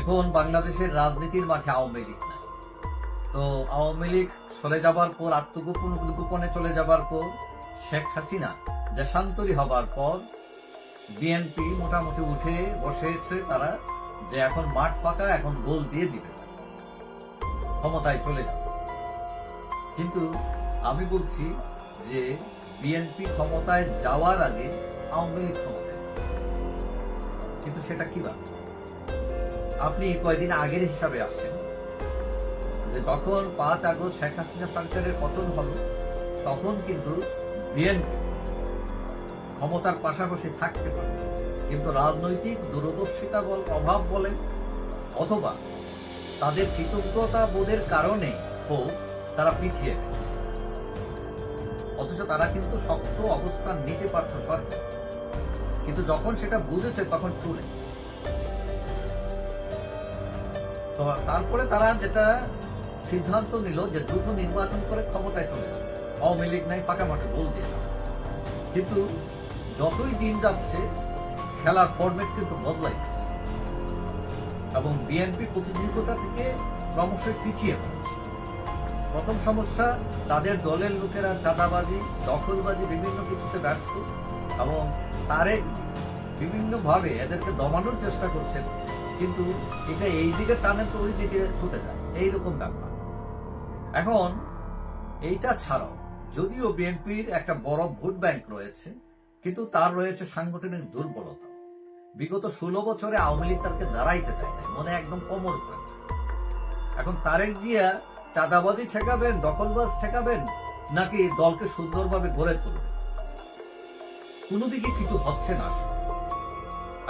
এখন বাংলাদেশের রাজনীতির মাঠে আওয়ামী লীগ নাই। তো আওয়ামী লীগ চলে যাবার পর, গোপনে চলে যাবার পর, শেখ হাসিনা দেশান্তরী হবার পর বিএনপি মোটামুটি উঠে বসেছে তারা, যে এখন মাঠ ফাঁকা, এখন গোল দিয়ে দিবে, ক্ষমতায় চলে যাবে। কিন্তু আমি বলছি যে বিএনপি ক্ষমতায় যাওয়ার আগে আওয়ামী লীগ ক্ষমতায় যাবে। কিন্তু সেটা কিভাবে? আপনি কয়েকদিন আগের হিসাবে আসেন, যে যখন 5 আগস্ট শেখ হাসিনা সরকারের পতন হলো, তখন কিন্তু বিএনপি ক্ষমতার পাশাপাশি থাকতে পারে, কিন্তু রাজনৈতিক দূরদর্শিতা অভাব বলেন অথবা তাদের কৃতজ্ঞতা বোধের কারণে হোক, তারা পিছিয়ে গেছে। অথচ তারা কিন্তু শক্ত অবস্থান নিতে পারত সরকার, কিন্তু যখন সেটা বুঝেছে তখন চলে। তো তারপরে তারা যেটা সিদ্ধান্ত নিল যে দ্রুত নির্বাচন করে ক্ষমতায় চলে যাবে, আওয়ামী লীগ নাই, ফাঁকা মাঠে গোল দিল। কিন্তু যতই দিন যাচ্ছে খেলার ফরম্যাট কিন্তু বদলাইতেছে এবং বিএনপি প্রতিযোগিতা থেকে ক্রমশই পিছিয়ে পড়ছে। প্রথম সমস্যা, তাদের দলের লোকেরা চাঁদাবাজি, দখলবাজি, বিভিন্ন কিছুতে ব্যস্ত এবং তারেক বিভিন্ন ভাবে এদেরকে দমানোর চেষ্টা করছেন, কিন্তু এটা এই দিকে টানে তো ওই দিকে ছুটে যায়, এইরকম ব্যাপার। এখন এইটা ছাড়াও যদিও বিএনপির একটা বড় ভোট ব্যাংক রয়েছে, কিন্তু তার রয়েছে সাংগঠনিক দুর্বলতা। বিগত 16 বছরে আওয়ামী লীগ তাকে দাঁড়াইতে দেয় নাই, মনে একদম কোমর করে। এখন তারেক জিয়া চাঁদাবাজি ঠেকাবেন, দখলবাজ ঠেকাবেন, নাকি দলকে সুন্দরভাবে গড়ে তুলবেন? কোনো দিকে কিছু হচ্ছে না।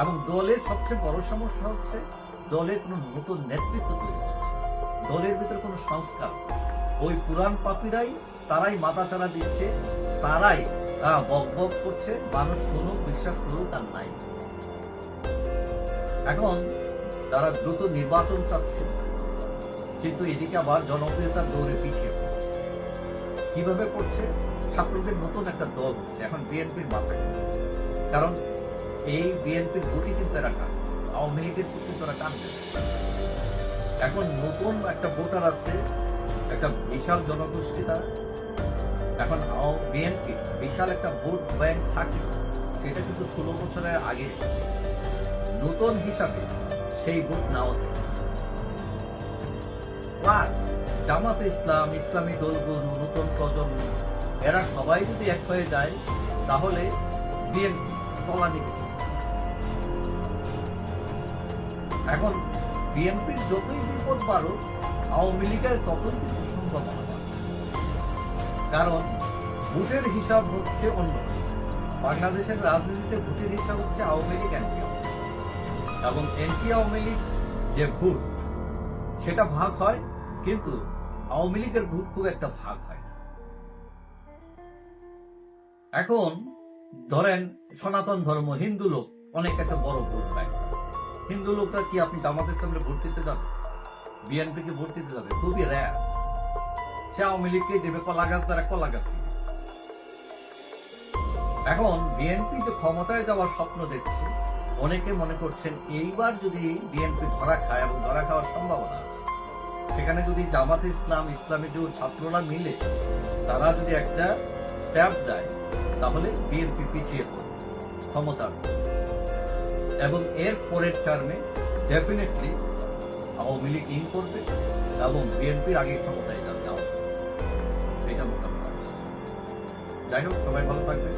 এবং দলের সবচেয়ে বড় সমস্যা হচ্ছে দলের কোনো নতুন নেতৃত্ব তৈরি হচ্ছে, দলের ভিতরে কোনো সংস্কার। ওই পুরান পাপীরাই, তারাই মাথাচাড়া দিচ্ছে, তারাই বক বক করছে, মানুষ শুনুক, বিশ্বাস করুক আর নাই। এখন তারা দ্রুত নির্বাচন চাচ্ছে, কিন্তু এদিকে আবার জনপ্রিয়তার দৌড়ে পিছিয়ে পড়ছে। কিভাবে পড়ছে? ছাত্রদের নতুন একটা দল হচ্ছে এখন বিএনপির মাথায়, কারণ এই বিএনপির ভোটই কিন্তু এরা কান, আওয়ামী লীগের ভোট কিন্তু এরা কানবে। এখন নতুন একটা ভোটার আছে, একটা বিশাল জনগোষ্ঠী তারা। এখন বিএনপি বিশাল একটা ভোট ব্যাংক থাকে, সেটা কিন্তু 16 বছরের আগে নতুন হিসাবে সেই ভোট নাও থাকে। প্লাস জামাতে ইসলাম, ইসলামী দলগুলো, নতুন প্রজন্ম, এরা সবাই যদি এক হয়ে যায়, তাহলে বিএনপি তলানিতে চলে। এখন বিএনপির যতই বিপদ বাড়ুক, আওয়ামী লীগের ততই কিন্তু সম্ভাবনা বাড়ে, কারণ ভোটের হিসাব হচ্ছে অন্য। বাংলাদেশের রাজনীতিতে ভোটের হিসাব হচ্ছে আওয়ামী লীগ, অ্যান্টি আওয়ামী লীগ, এবং অ্যান্টি আওয়ামী লীগ যে ভোট সেটা ভাগ হয়, কিন্তু আওয়ামী লীগের ভোট খুব একটা ভাগ হয় না। এখন ধরেন সনাতন ধর্ম, হিন্দু লোক অনেক একটা বড় ভোট পায়। হিন্দু লোকরা কি আপনি জামাতের সামনে ভোট দিতে যাবে? বিএনপি কে ভোট দিতে যাবে? খুবই রেয়ার। সে আওয়ামী লীগকে দেবে কলা গাছ দ্বারা কলা গাছ। এখন বিএনপি যে ক্ষমতায় যাওয়ার স্বপ্ন দেখছে, অনেকে মনে করছেন এইবার যদি বিএনপি ধরা খায়, এবং ধরা খাওয়ার সম্ভাবনা আছে, সেখানে যদি জামাতে ইসলাম, ইসলামী জোট, ছাত্ররা মিলে তারা যদি একটা স্টেপ দেয়, তাহলে বিএনপি পিছিয়ে পড়বে ক্ষমতার, এবং এর পরের টার্মে ডেফিনেটলি আওয়ামী লীগ ইন করবে এবং বিএনপির আগে ক্ষমতায় যাবে। এটা মোটামুটি। যাই হোক, সবাই ভালো থাকবে।